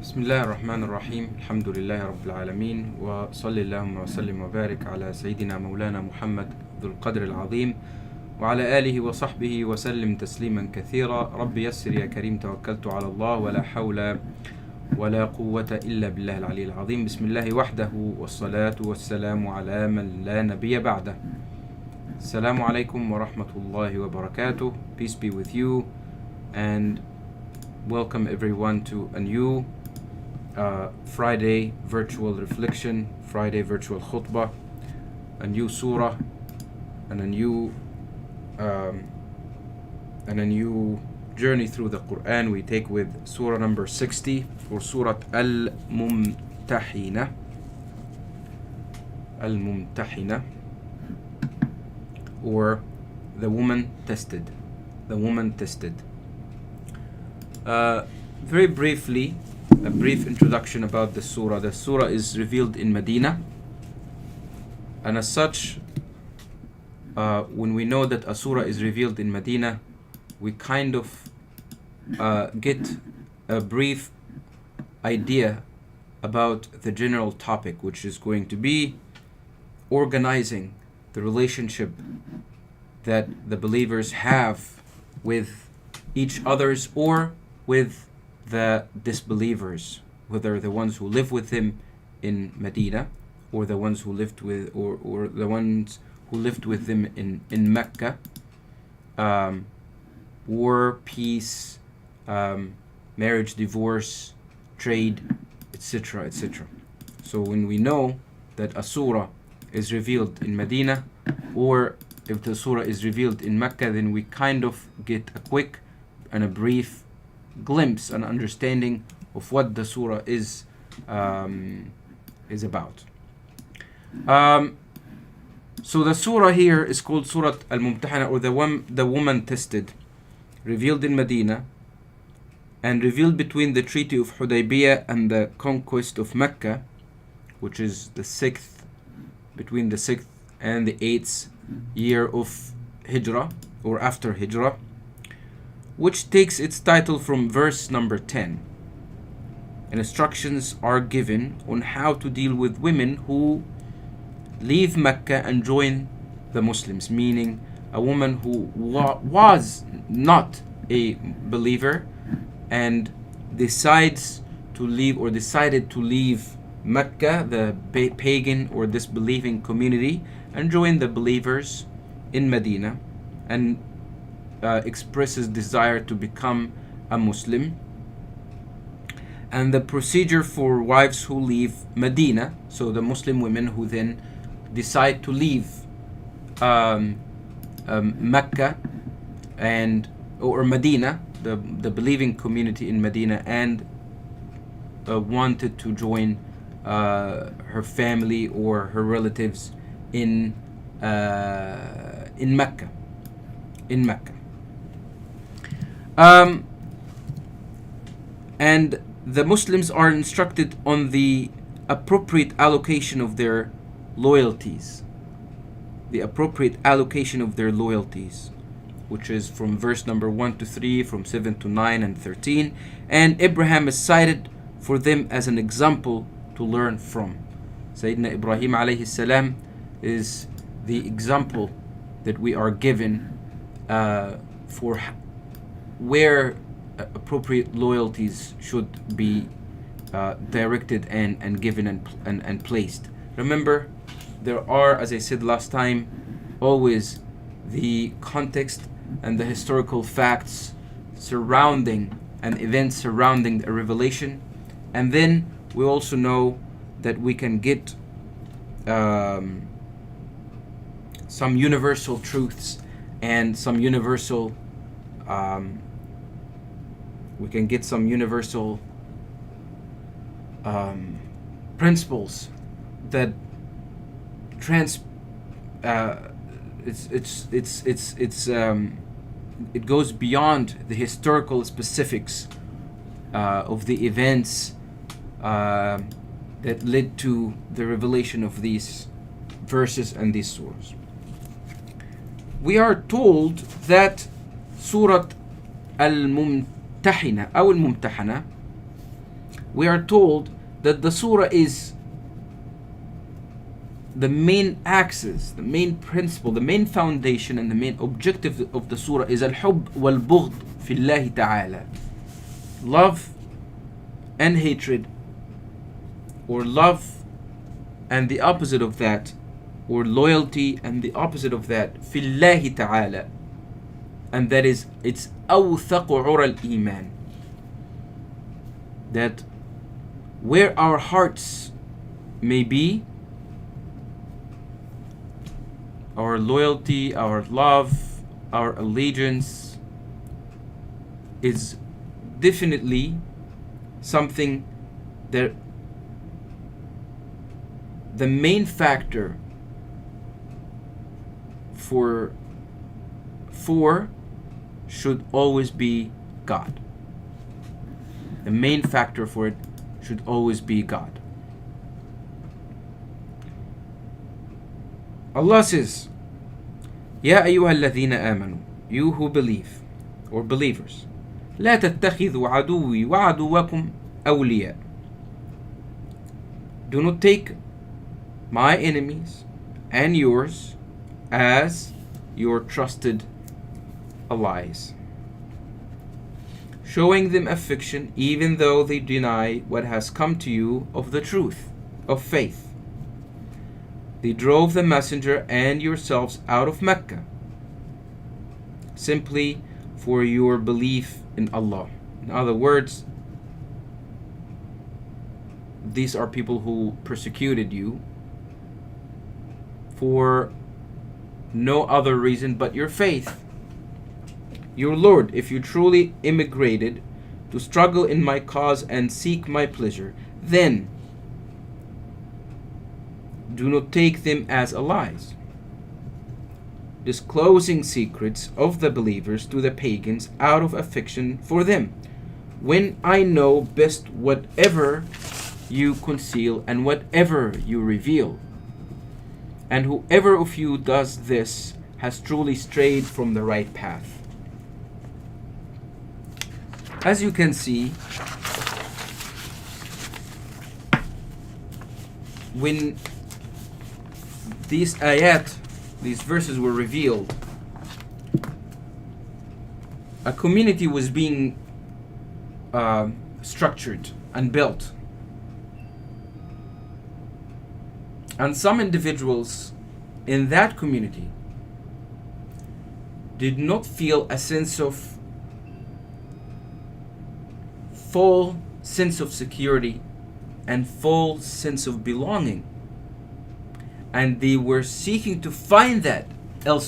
بسم الله الرحمن الرحيم. الحمد لله رب العالمين، وصل اللهم وسلم وبارك على سيدنا مولانا محمد ذو القدر العظيم وعلى آله وصحبه وسلم تسليما كثيرا. رب يسر يا كريم، توكلت على الله ولا حول ولا قوة إلا بالله العلي العظيم. بسم الله وحده والصلاة والسلام على من لا نبي بعده. السلام عليكم ورحمة الله وبركاته. Peace be with you, and welcome everyone to a new Friday virtual reflection, Friday virtual khutbah, a new surah, and a new journey through the Quran. We take with surah number 60 for surah الممتحنة. الممتحنة, or the woman tested. The woman tested. Very briefly, a brief introduction about the surah. The surah is revealed in Medina, and as such, when we know that a surah is revealed in Medina, we kind of get a brief idea about the general topic, which is going to be organizing the relationship that the believers have with each others or with the disbelievers, whether the ones who live with him in Medina or the ones who lived with or the ones who lived with them in Mecca. War, peace, marriage, divorce, trade, etc., etc. So when we know that a surah is revealed in Medina, or if the surah is revealed in Mecca, then we kind of get a quick and a brief glimpse and understanding of what the surah is about. So the surah here is called Surah Al-Mumtahana, or the woman tested, revealed in Medina and revealed between the Treaty of Hudaybiyah and the conquest of Mecca, which is between the 6th and the 8th year of Hijrah, or after Hijrah, which takes its title from verse number 10. And instructions are given on how to deal with women who leave Mecca and join the Muslims, meaning a woman who was not a believer and decided to leave Mecca, the pagan or disbelieving community, and join the believers in Medina, and expresses desire to become a Muslim. And the procedure for wives who leave Medina, so the Muslim women who then decide to leave Mecca or Medina, the believing community in Medina, and wanted to join her family or her relatives in Mecca. And the Muslims are instructed on the appropriate allocation of their loyalties. Which is from verse number 1 to 3, from 7 to 9 and 13. And Abraham is cited for them as an example to learn from. Sayyidina Ibrahim alayhi salam is the example that we are given for where appropriate loyalties should be directed and given and placed. Remember, there are, as I said last time, always the context and the historical facts surrounding and events surrounding a revelation, and then we also know that we can get some universal truths and some universal We can get some universal principles that it goes beyond the historical specifics of the events that led to the revelation of these verses and these surahs. We are told that Surah الممتحنة أو الممتحنة, we are told that the surah is the main axis, the main principle, the main foundation, and the main objective of the surah is al-hubb wal-bughd fi Allah ta'ala. Love and hatred, or love and the opposite of that, or loyalty and the opposite of that, fi Allah ta'ala. And that is, it's awthaq ura al-iman. That where our hearts may be, our loyalty, our love, our allegiance is definitely something that the main factor for should always be God. The main factor for it should always be God. Allah says, Ya ayyuha alladhina amanu, you who believe, or believers, لا تتخذوا عدوي وعدوكم أولياء. Do not take my enemies and yours as your trusted allies, showing them affection even though they deny what has come to you of the truth, of faith. They drove the messenger and yourselves out of Mecca simply for your belief in Allah. In other words, these are people who persecuted you for no other reason but your faith. Your Lord, if you truly immigrated to struggle in my cause and seek my pleasure, then do not take them as allies, disclosing secrets of the believers to the pagans out of affection for them, when I know best whatever you conceal and whatever you reveal. And whoever of you does this has truly strayed from the right path. As you can see, when these ayat, these verses were revealed, a community was being structured and built. And some individuals in that community did not feel a sense of full sense of security and full sense of belonging. And they were seeking to find that elsewhere.